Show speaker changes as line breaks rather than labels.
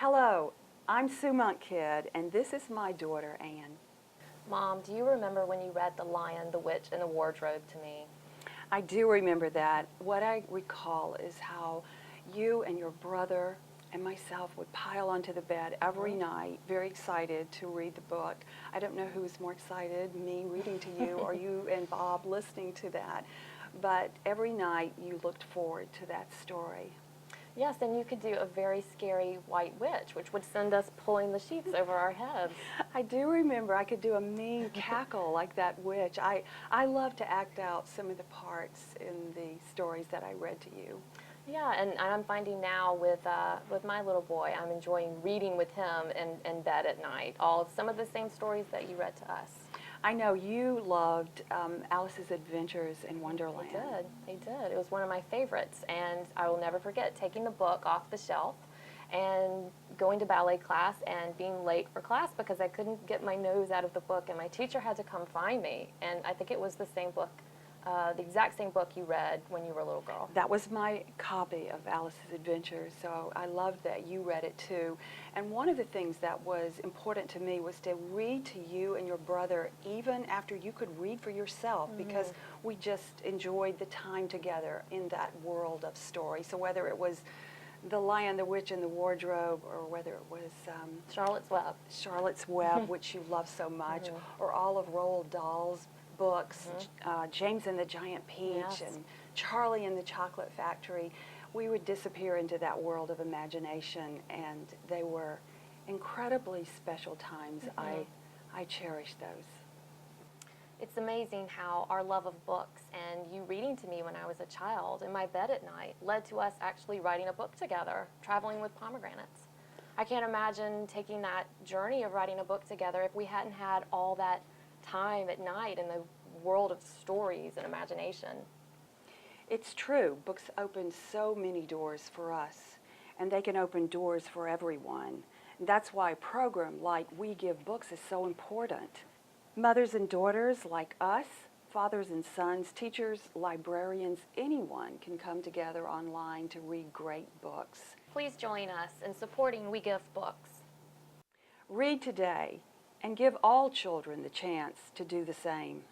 Hello, I'm Sue Monk Kid, and this is my daughter, Anne.
Mom, do you remember when you read The Lion, the Witch, and the Wardrobe to me?
I do remember that. What I recall is how you and your brother and myself would pile onto the bed every night, very excited to read the book. I don't know who was more excited, me reading to you or you and Bob listening to that. But every night you looked forward to that story.
Yes, and you could do a very scary white witch, which would send us pulling the sheets over our heads.
I do remember I could do a mean cackle like that witch. I love to act out some of the parts in the stories that I read to you.
Yeah, and I'm finding now with my little boy, I'm enjoying reading with him in bed at night. Some of the same stories that you read to us.
I know you loved Alice's Adventures in Wonderland.
I did. It was one of my favorites, and I will never forget taking the book off the shelf and going to ballet class and being late for class because I couldn't get my nose out of the book, and my teacher had to come find me. And I think it was the same book, the exact same book you read when you were a little girl.
That was my copy of Alice's Adventures, so I loved that you read it too. And one of the things that was important to me was to read to you and your brother even after you could read for yourself, because we just enjoyed the time together in that world of story. So whether it was The Lion, the Witch, and the Wardrobe, or whether it was Charlotte's Web, which you love so much, or all of Roald Dahl's books, James and the Giant Peach, and Charlie and the Chocolate Factory, we would disappear into that world of imagination, and they were incredibly special times. I cherish those.
It's amazing how our love of books and you reading to me when I was a child in my bed at night led to us actually writing a book together, Traveling with Pomegranates. I can't imagine taking that journey of writing a book together if we hadn't had all that time at night in the world of stories and imagination.
It's true. Books open so many doors for us, and they can open doors for everyone. And that's why a program like We Give Books is so important. Mothers and daughters like us, fathers and sons, teachers, librarians, anyone can come together online to read great books.
Please join us in supporting We Give Books.
Read today and give all children the chance to do the same.